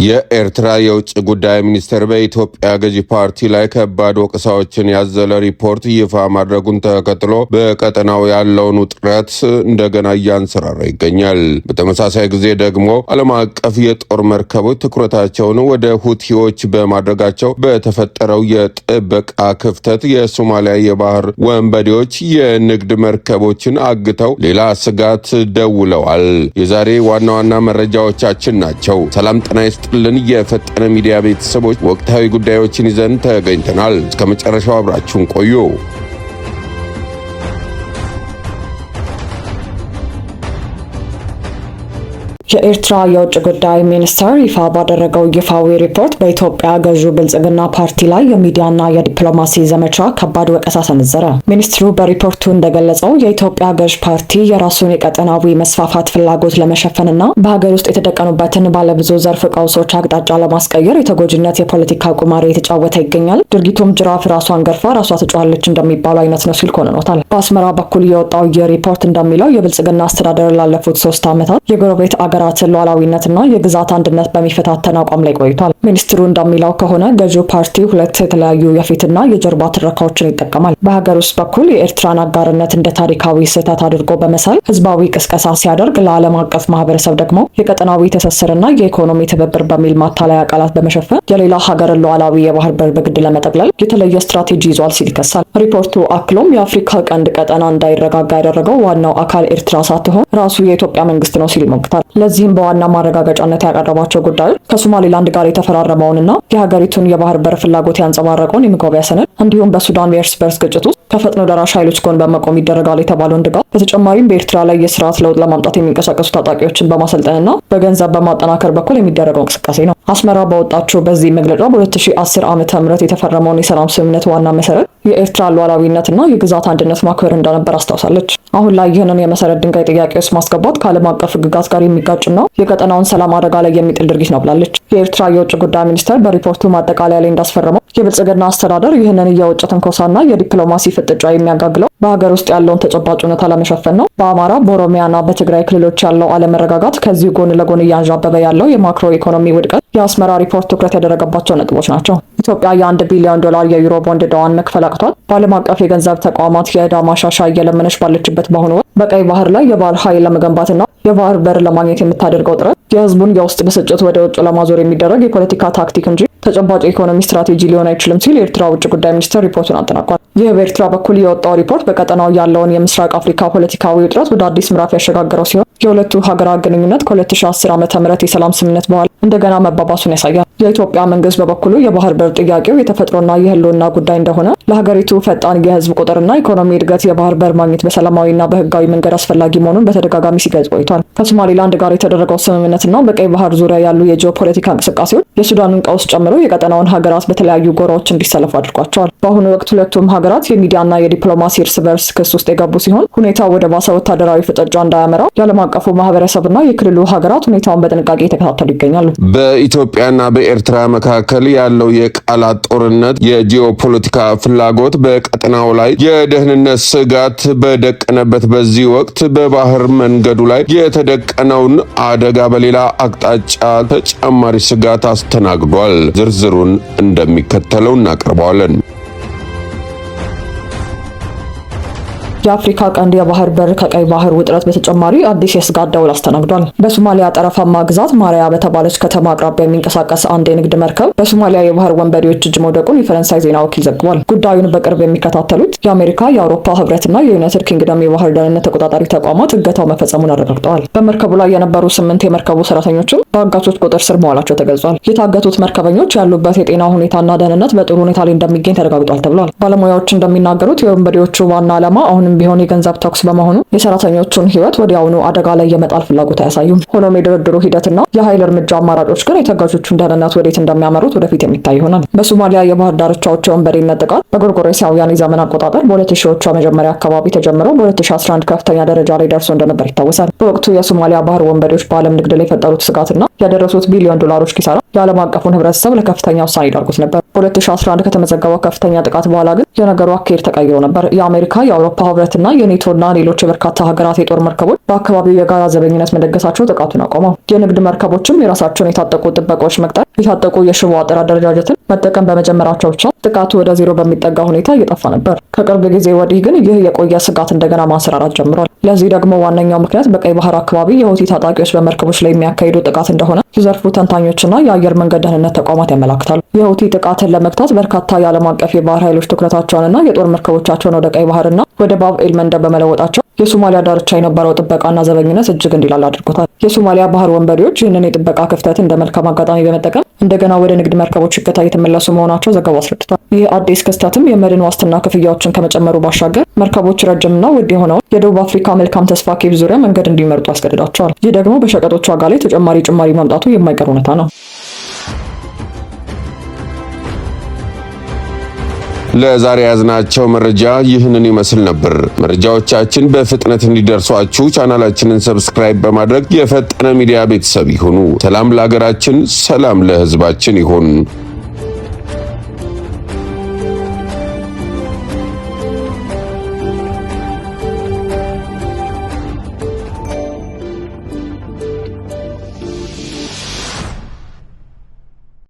የኤርትራ የውጭ ጉዳይ ሚኒስቴር በኢትዮጵያ ገዢ ፓርቲ ላይ ከባድ ወቀሳዎችን ያዘለ ሪፖርት ይፋ ማድረጉን ተከትሎ በቀጠናው ያለውን ውጥረት እንደገና እያንሰራራ ይገኛል። በተመሳሳይ ጊዜ ደግሞ ዓለም አቀፍ የጦር መርከቦች ትኩረታቸውን ወደ ሁቲዎች በማድረጋቸው በተፈጠረው የጥበቃ ክፍተት የሶማሊያ የባህር ወንበዴዎች የንግድ መርከቦችን አግተው ሌላ ስጋት ደውለዋል። የዛሬ ዋና ዋና መረጃዎቻችን ናቸው። ሰላም ጤና ይስጥልን የፈጠነ ሚዲያ ቤተሰቦች፣ ወቅታዊ ጉዳዮችን ይዘን ተገኝተናል። እስከ መጨረሻው አብራችሁን ቆዩ። የኤርትራ የውጭ ጉዳይ ሚኒስቴር ይፋ ባደረገው ይፋዊ ሪፖርት በኢትዮጵያ ገዢው ብልጽግና ፓርቲ ላይ የሚዲያና የዲፕሎማሲ ዘመቻ ከባድ ወቀሳ ሰነዘረ። ሚኒስትሩ በሪፖርቱ እንደገለጸው የኢትዮጵያ ገዢ ፓርቲ የራሱን የቀጠናዊ መስፋፋት ፍላጎት ለመሸፈንና በሀገር ውስጥ የተደቀኑበትን ባለብዙ ዘርፍ ቀውሶች አቅጣጫ ለማስቀየር የተጎጂነት የፖለቲካ ቁማር የተጫወተ ይገኛል። ድርጊቱም ጅራፍ ራሷን ገርፋ ራሷ ትጮኻለች እንደሚባለው አይነት ነው ሲል ኮንኖታል። በአስመራ በኩል የወጣው ይህ ሪፖርት እንደሚለው የብልጽግና አስተዳደር ላለፉት 3 ዓመታት የጎረቤት ሀገራትን ሉዓላዊነትና የግዛት አንድነት በሚፈታተን አቋም ላይ ቆይቷል። ሚኒስትሩ እንደሚለው ከሆነ ገዢው ፓርቲ ሁለት የተለያዩ የፊትና የጀርባ ትረካዎችን ይጠቀማል። በሀገር ውስጥ በኩል የኤርትራን አጋርነት እንደ ታሪካዊ ስህተት አድርጎ በመሳል ህዝባዊ ቅስቀሳ ሲያደርግ፣ ለዓለም አቀፍ ማህበረሰብ ደግሞ የቀጠናዊ ትስስርና የኢኮኖሚ ትብብር በሚል ማታለያ ቃላት በመሸፈን የሌላ ሀገርን ሉዓላዊ የባህር በር በግድ ለመጠቅለል የተለየ ስትራቴጂ ይዟል ሲል ይከሳል። ሪፖርቱ አክሎም የአፍሪካ ቀንድ ቀጠና እንዳይረጋጋ ያደረገው ዋናው አካል ኤርትራ ሳትሆን ራሱ የኢትዮጵያ መንግስት ነው ሲል ይሞግታል። ለዚህም በዋና ማረጋገጫነት ያቀረባቸው ጉዳዮች ከሶማሊላንድ ጋር የተፈራረመውንና የሀገሪቱን የባህር በር ፍላጎት ያንጸባረቀውን የመግባቢያ ሰነድ እንዲሁም በሱዳን የእርስ በርስ ግጭት ውስጥ ከፈጥኖ ደራሽ ኃይሎች ጎን በመቆም ይደረጋል የተባለውን ድጋፍ፣ በተጨማሪም በኤርትራ ላይ የስርዓት ለውጥ ለማምጣት የሚንቀሳቀሱ ታጣቂዎችን በማሰልጠንና በገንዘብ በማጠናከር በኩል የሚደረገው እንቅስቃሴ ነው። አስመራ በወጣችው በዚህ መግለጫ በ2010 ዓ.ም የተፈረመውን የሰላም ስምምነት ዋና መሰረት የኤርትራ ሉዓላዊነትና የግዛት አንድነት ማክበር እንደነበር አስታውሳለች። አሁን ላይ ይህንን የመሰረት ድንጋይ ጥያቄ ውስጥ ማስገባት ከዓለም አቀፍ ሕግጋት ጋር የሚጋጭና የቀጠናውን ሰላም አደጋ ላይ የሚጥል ድርጊት ነው ብላለች። የኤርትራ የውጭ ጉዳይ ሚኒስቴር በሪፖርቱ ማጠቃለያ ላይ እንዳስፈረመው የብልጽግና አስተዳደር ይህንን የውጭ ትንኮሳና የዲፕሎማሲ ፍጥጫ የሚያጋግለው በሀገር ውስጥ ያለውን ተጨባጭ ሁኔታ ለመሸፈን ነው። በአማራ በኦሮሚያና በትግራይ ክልሎች ያለው አለመረጋጋት፣ ከዚህ ጎን ለጎን እያንዣበበ ያለው የማክሮ ኢኮኖሚ ውድቀት የአስመራ ሪፖርት ትኩረት ያደረገባቸው ነጥቦች ናቸው። ኢትዮጵያ የ$1 ቢሊዮን የዩሮ ቦንድ ዕዳዋን መክፈል አቅቷት በዓለም አቀፍ የገንዘብ ተቋማት የዕዳ ማሻሻያ እየለመነች ባለችበት በአሁኑ ወቅት በቀይ ባህር ላይ የባህር ኃይል ለመገንባትና የባህር በር ለማግኘት የምታደርገው ጥረት የህዝቡን የውስጥ ብስጭት ወደ ውጭ ለማዞር የሚደረግ የፖለቲካ ታክቲክ እንጂ ተጨባጭ የኢኮኖሚ ስትራቴጂ ሊሆን አይችልም ሲል የኤርትራ ውጭ ጉዳይ ሚኒስቴር ሪፖርቱን አጠናቋል። ይህ በኤርትራ በኩል የወጣው ሪፖርት በቀጠናው ያለውን የምስራቅ አፍሪካ ፖለቲካዊ ውጥረት ወደ አዲስ ምዕራፍ ያሸጋገረው ሲሆን የሁለቱ ሀገራት ግንኙነት ከ2010 ዓ.ም የሰላም ስምምነት በኋላ እንደገና መባባሱን ያሳያል። የኢትዮጵያ መንግስት በበኩሉ የባህር በር ጥያቄው የተፈጥሮና የህልውና ጉዳይ እንደሆነ፣ ለሀገሪቱ ፈጣን የህዝብ ቁጥርና ኢኮኖሚ እድገት የባህር በር ማግኘት በሰላማዊና በህጋዊ መንገድ አስፈላጊ መሆኑን በተደጋጋሚ ሲገልጽ ቆይቷል። ከሶማሊላንድ ጋር የተደረገው ስምምነትና በቀይ ባህር ዙሪያ ያሉ የጂኦፖለቲካ እንቅስቃሴዎች የሱዳንን ቀውስ ጨምሮ የቀጠናውን ሀገራት በተለያዩ ጎራዎች እንዲሰለፉ አድርጓቸዋል። በአሁኑ ወቅት ሁለቱም ሀገራት የሚዲያና የዲፕሎማሲ እርስ በርስ ክስ ውስጥ የገቡ ሲሆን ሁኔታው ወደ ባሰ ወታደራዊ ፍጥጫ እንዳያመራ የዓለም አቀፉ ማህበረሰብና የክልሉ ሀገራት ሁኔታውን በጥንቃቄ የተከታተሉ ይገኛሉ። በኢትዮጵያና በኤርትራ መካከል ያለው የቃላት ጦርነት የጂኦፖለቲካ ፍላጎት በቀጠናው ላይ የደህንነት ስጋት በደቀነበት በዚህ ወቅት በባህር መንገዱ ላይ የተደቀነውን አደጋ በሌላ አቅጣጫ ተጨማሪ ስጋት አስተናግዷል። ዝርዝሩን እንደሚከተለው እናቀርበዋለን። የአፍሪካ ቀንድ የባህር በር ከቀይ ባህር ውጥረት በተጨማሪ አዲስ የስጋት ደውል አስተናግዷል። በሶማሊያ ጠረፋማ ግዛት ማሪያ በተባለች ከተማ አቅራቢያ የሚንቀሳቀስ አንድ የንግድ መርከብ በሶማሊያ የባህር ወንበዴዎች እጅ መውደቁን የፈረንሳይ ዜና ወኪል ዘግቧል። ጉዳዩን በቅርብ የሚከታተሉት የአሜሪካ፣ የአውሮፓ ህብረትና የዩናይትድ ኪንግደም የባህር ደህንነት ተቆጣጣሪ ተቋማት እገታው መፈጸሙን አረጋግጠዋል። በመርከቡ ላይ የነበሩ 8 የመርከቡ ሰራተኞችም በአጋቾች ቁጥር ስር መዋላቸው ተገልጿል። የታገቱት መርከበኞች ያሉበት የጤና ሁኔታና ደህንነት በጥሩ ሁኔታ ላይ እንደሚገኝ ተረጋግጧል ተብሏል። ባለሙያዎች እንደሚናገሩት የወንበዴዎቹ ዋና ዓላማ አሁንም ቢሆን የገንዘብ ተኩስ በመሆኑ የሰራተኞቹን ህይወት ወዲያውኑ አደጋ ላይ የመጣል ፍላጎት አያሳዩም። ሆኖም የድርድሩ ሂደትና የኃይል እርምጃ አማራጮች ግን የተጓዦቹን ደህንነት ወዴት እንደሚያመሩት ወደፊት የሚታይ ይሆናል። በሶማሊያ የባህር ዳርቻዎች የወንበዴነት ጥቃት በጎርጎሮሳውያን የዘመን አቆጣጠር በ2000ዎቹ መጀመሪያ አካባቢ ተጀምሮ በ2011 ከፍተኛ ደረጃ ላይ ደርሶ እንደነበር ይታወሳል። በወቅቱ የሶማሊያ ባህር ወንበዴዎች በዓለም ንግድ ላይ የፈጠሩት ስጋትና ያደረሱት ቢሊዮን ዶላሮች ኪሳራ የዓለም አቀፉን ህብረተሰብ ለከፍተኛ ውሳኔ ዳርጎት ነበር። በ2011 ከተመዘገበው ከፍተኛ ጥቃት በኋላ ግን የነገሩ አካሄድ ተቀይሮ ነበር። የአሜሪካ፣ የአውሮፓ ህብረትና የኔቶና ሌሎች የበርካታ ሀገራት የጦር መርከቦች በአካባቢው የጋራ ዘበኝነት መደገሳቸው ጥቃቱን አቆመው። የንግድ መርከቦችም የራሳቸውን የታጠቁ ጥበቃዎች መቅጠር፣ የታጠቁ የሽቦ አጥር አደረጃጀትን መጠቀም በመጀመራቸው ብቻ ጥቃቱ ወደ ዜሮ በሚጠጋ ሁኔታ እየጠፋ ነበር። ከቅርብ ጊዜ ወዲህ ግን ይህ የቆየ ስጋት እንደገና ማንሰራራት ጀምሯል። ለዚህ ደግሞ ዋነኛው ምክንያት በቀይ ባህር አካባቢ የሁቲ ታጣቂዎች በመርከቦች ላይ የሚያካሂዱ ጥቃት እንደሆነ የዘርፉ ተንታኞችና የአየር መንገድ ደህንነት ተቋማት ያመላክታሉ። የሁቲ ጥቃትን ለመግታት በርካታ የዓለም አቀፍ የባህር ኃይሎች ትኩረታቸውንና የጦር መርከቦቻቸውን ወደ ቀይ ባህርና ወደ ባብ ኤል መንደብ በመለወጣቸው የሶማሊያ ዳርቻ የነበረው ጥበቃና ዘበኝነት እጅግ እንዲላል አድርጎታል። የሶማሊያ ባህር ወንበዴዎች ይህንን የጥበቃ ክፍተት እንደ መልካም አጋጣሚ በመጠቀም እንደገና ወደ ንግድ መርከቦች እገታ የተመለሱ መሆናቸው ዘገባው አስረድቷል። ይህ አዲስ ክስተትም የመድን ዋስትና ክፍያዎችን ከመጨመሩ ባሻገር መርከቦች ረጅምና ውድ የሆነውን የደቡብ አፍሪካ መልካም ተስፋ ኬፕ ዙሪያ መንገድ እንዲመርጡ ያስገድዳቸዋል። ይህ ደግሞ በሸቀጦች ዋጋ ላይ ተጨማሪ ጭማሪ ማምጣቱ የማይቀር እውነታ ነው። ለዛሬ ያዝናቸው መረጃ ይህንን ይመስል ነበር። መረጃዎቻችን በፍጥነት እንዲደርሷችሁ ቻናላችንን ሰብስክራይብ በማድረግ የፈጠነ ሚዲያ ቤተሰብ ይሁኑ። ሰላም ለሀገራችን፣ ሰላም ለሕዝባችን ይሁን።